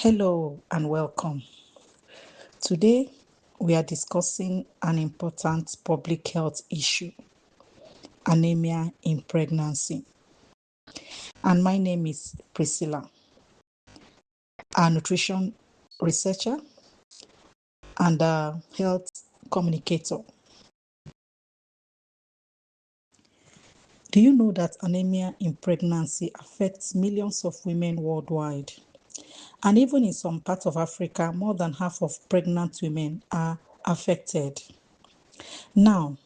Hello and welcome. Today we are discussing an important public health issue, anemia in pregnancy. And my name is Priscilla, a nutrition researcher and a health communicator. Do you know that anemia in pregnancy affects millions of women worldwide? And even in some parts of Africa, more than half of pregnant women are affected. Now,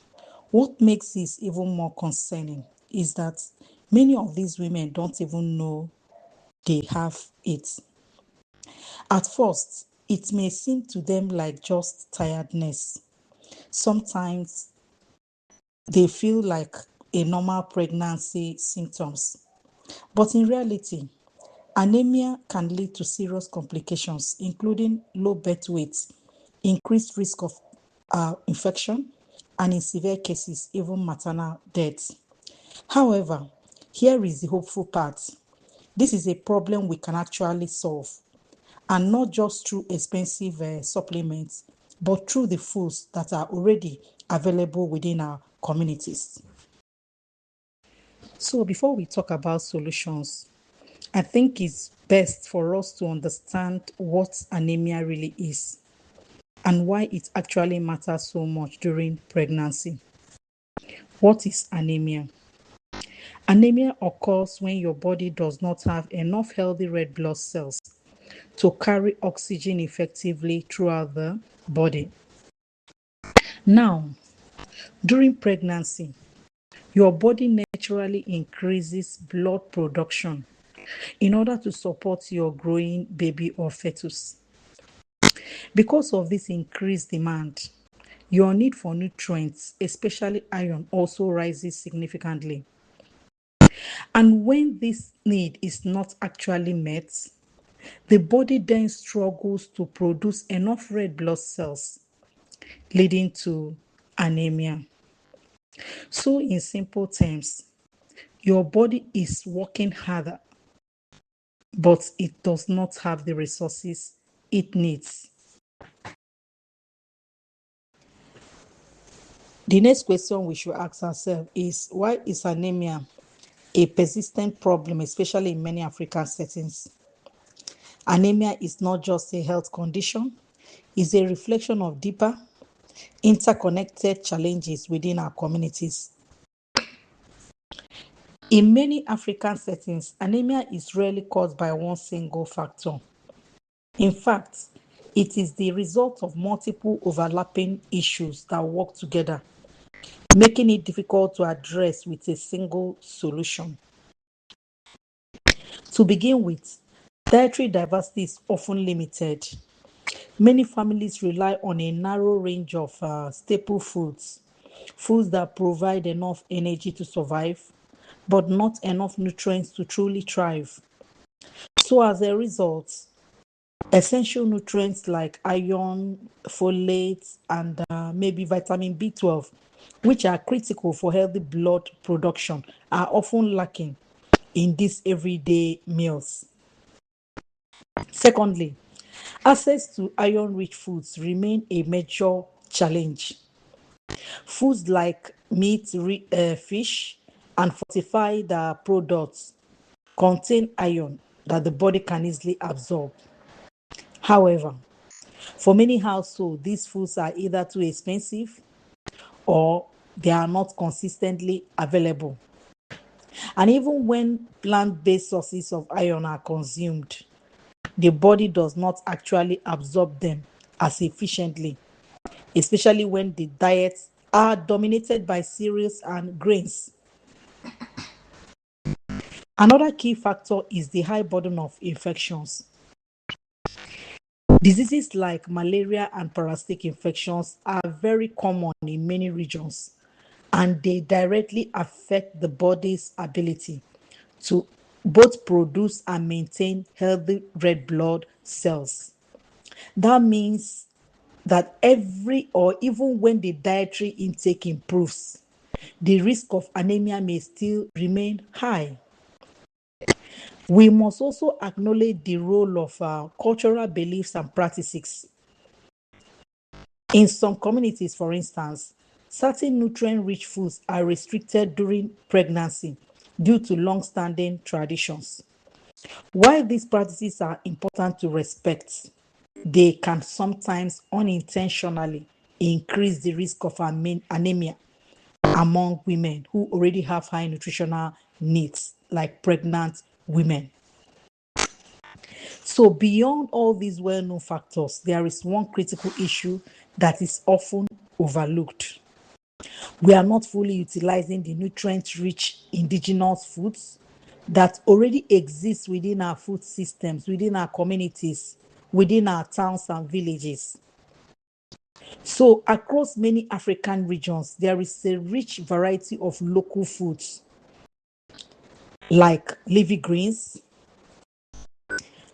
what makes this even more concerning is that many of these women don't even know they have it. At first, it may seem to them like just tiredness. Sometimes they feel like a normal pregnancy symptoms. But in reality, anemia can lead to serious complications, including low birth weight, increased risk of infection, and in severe cases, even maternal death. However, here is the hopeful part. This is a problem we can actually solve, and not just through expensive supplements, but through the foods that are already available within our communities. So, before we talk about solutions, I think it's best for us to understand what anemia really is and why it actually matters so much during pregnancy. What is anemia? Anemia occurs when your body does not have enough healthy red blood cells to carry oxygen effectively throughout the body. Now, during pregnancy, your body naturally increases blood production in order to support your growing baby or fetus. Because of this increased demand, your need for nutrients, especially iron, also rises significantly. And when this need is not actually met, the body then struggles to produce enough red blood cells, leading to anemia. So, in simple terms, your body is working harder, but it does not have the resources it needs. The next question we should ask ourselves is, why is anemia a persistent problem, especially in many African settings? Anemia is not just a health condition, it's a reflection of deeper, interconnected challenges within our communities. In many African settings, anemia is rarely caused by one single factor. In fact, it is the result of multiple overlapping issues that work together, making it difficult to address with a single solution. To begin with, dietary diversity is often limited. Many families rely on a narrow range of staple foods, foods that provide enough energy to survive, but not enough nutrients to truly thrive. So, as a result, essential nutrients like iron, folate, and maybe vitamin B12, which are critical for healthy blood production, are often lacking in these everyday meals. Secondly, access to iron-rich foods remain a major challenge. Foods like meat, fish, and fortified products contain iron that the body can easily absorb. However, for many households, these foods are either too expensive or they are not consistently available. And even when plant-based sources of iron are consumed, the body does not actually absorb them as efficiently, especially when the diets are dominated by cereals and grains. Another key factor is the high burden of infections. Diseases like malaria and parasitic infections are very common in many regions, and they directly affect the body's ability to both produce and maintain healthy red blood cells. That means that every or even when the dietary intake improves, the risk of anemia may still remain high. We must also acknowledge the role of cultural beliefs and practices. In some communities, for instance, certain nutrient rich foods are restricted during pregnancy due to long standing traditions. While these practices are important to respect, they can sometimes unintentionally increase the risk of anemia among women who already have high nutritional needs, like pregnant women. So, beyond all these well known factors, there is one critical issue that is often overlooked. We are not fully utilizing the nutrient rich indigenous foods that already exist within our food systems, within our communities, within our towns and villages. So, across many African regions, there is a rich variety of local foods like leafy greens,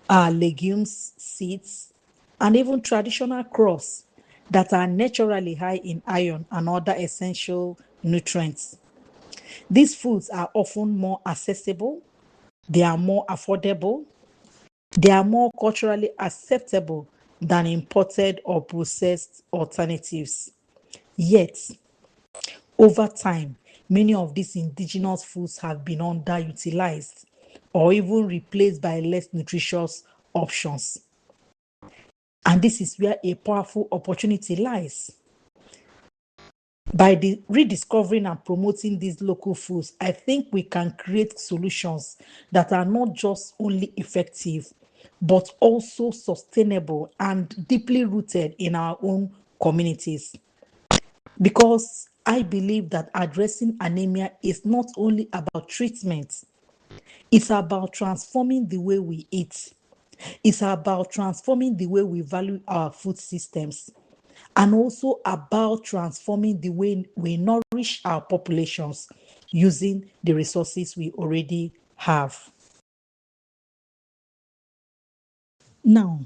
legumes, seeds, and even traditional crops that are naturally high in iron and other essential nutrients. These foods are often more accessible, they are more affordable, they are more culturally acceptable than imported or processed alternatives. Yet, over time, many of these indigenous foods have been underutilized or even replaced by less nutritious options. And this is where a powerful opportunity lies. By rediscovering and promoting these local foods, I think we can create solutions that are not just only effective, but also sustainable and deeply rooted in our own communities. Because I believe that addressing anemia is not only about treatment, it's about transforming the way we eat. It's about transforming the way we value our food systems and also about transforming the way we nourish our populations using the resources we already have. Now,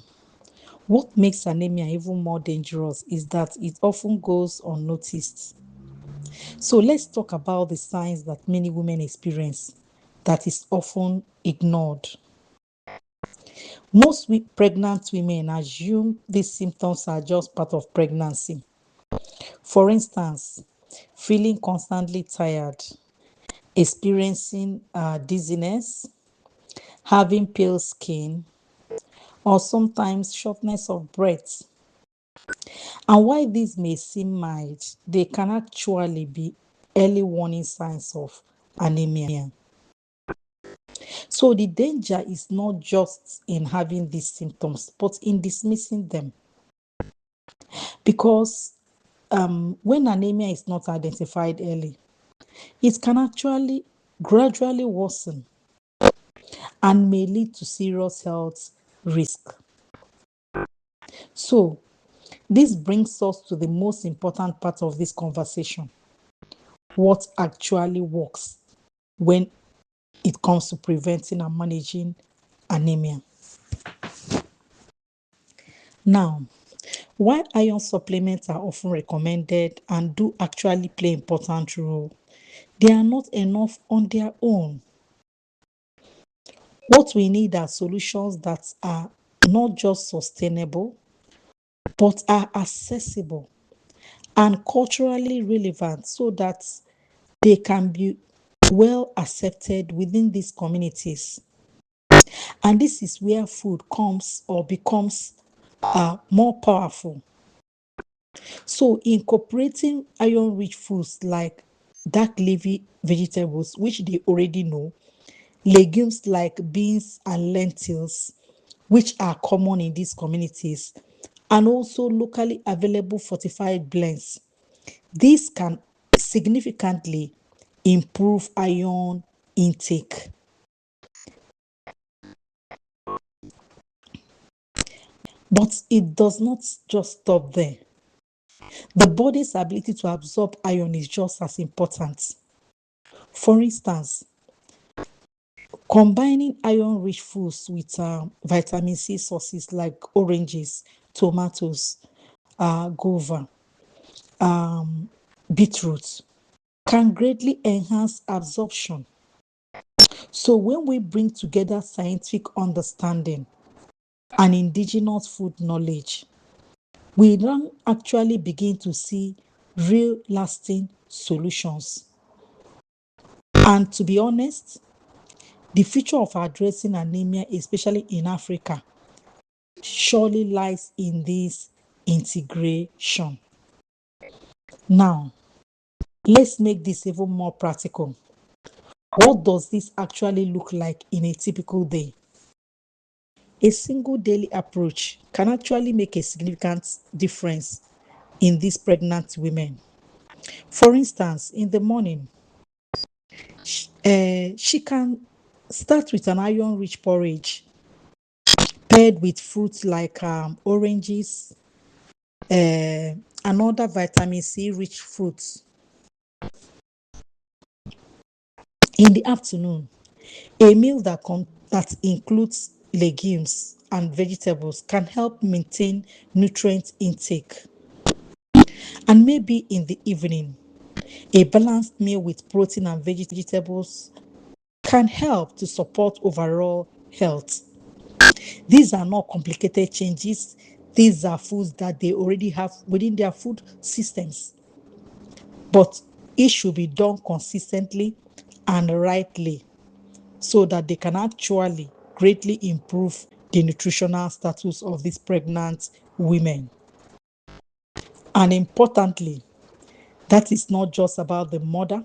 what makes anemia even more dangerous is that it often goes unnoticed. So let's talk about the signs that many women experience that is often ignored. Most pregnant women assume these symptoms are just part of pregnancy. For instance, feeling constantly tired, experiencing dizziness, having pale skin, or sometimes shortness of breath. And while these may seem mild, they can actually be early warning signs of anemia. So the danger is not just in having these symptoms, but in dismissing them. Because when anemia is not identified early, it can actually gradually worsen and may lead to serious health risk. So, this brings us to the most important part of this conversation: what actually works when it comes to preventing and managing anemia. Now, while iron supplements are often recommended and do actually play an important role, they are not enough on their own. What we need are solutions that are not just sustainable, but are accessible and culturally relevant so that they can be well accepted within these communities. And this is where food comes or becomes more powerful. So, incorporating iron rich foods like dark leafy vegetables, which they already know, legumes like beans and lentils, which are common in these communities, and also locally available fortified blends. This can significantly improve iron intake. But it does not just stop there. The body's ability to absorb iron is just as important. For instance, combining iron rich foods with vitamin C sources like oranges, tomatoes, guava, beetroot can greatly enhance absorption. So when we bring together scientific understanding and indigenous food knowledge, we now actually begin to see real lasting solutions. And to be honest, the future of addressing anemia, especially in Africa, surely lies in this integration. Now, let's make this even more practical. What does this actually look like in a typical day? A single daily approach can actually make a significant difference in these pregnant women. For instance, in the morning, she can start with an iron rich porridge paired with fruits like oranges and other vitamin C rich fruits. In the afternoon, a meal that includes legumes and vegetables can help maintain nutrient intake. And maybe in the evening, a balanced meal with protein and vegetables can help to support overall health. These are not complicated changes. These are foods that they already have within their food systems. But it should be done consistently and rightly so that they can actually greatly improve the nutritional status of these pregnant women. And importantly, that is not just about the mother.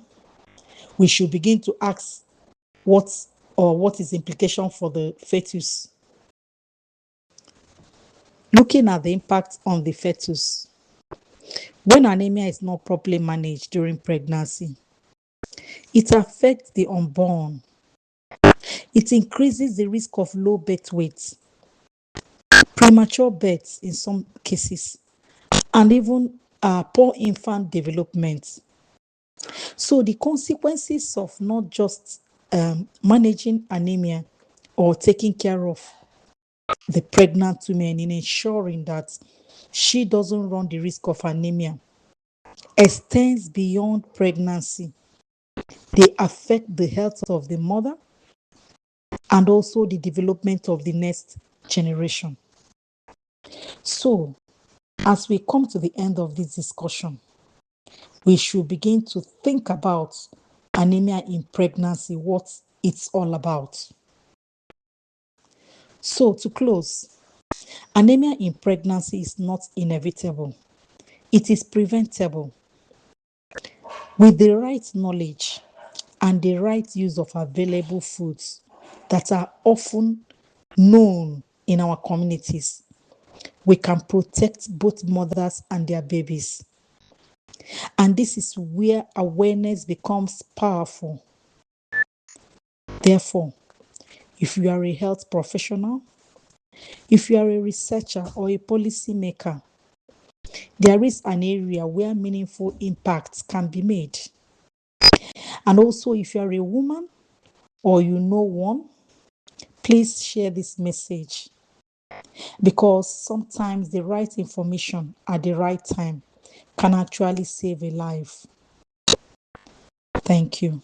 We should begin to ask what what is the implication for the fetus. Looking at the impact on the fetus. When anemia is not properly managed during pregnancy, it affects the unborn. It increases the risk of low birth weight, premature births in some cases, and even poor infant development. So the consequences of not just managing anemia or taking care of the pregnant woman in ensuring that she doesn't run the risk of anemia extends beyond pregnancy. They affect the health of the mother and also the development of the next generation. So, as we come to the end of this discussion, we should begin to think about anemia in pregnancy, what it's all about. So, to close, anemia in pregnancy is not inevitable, it is preventable. With the right knowledge and the right use of available foods that are often known in our communities, we can protect both mothers and their babies. And this is where awareness becomes powerful. Therefore, if you are a health professional, if you are a researcher or a policy maker, there is an area where meaningful impacts can be made. And also, if you are a woman or you know one, please share this message because sometimes the right information at the right time can actually save a life. Thank you.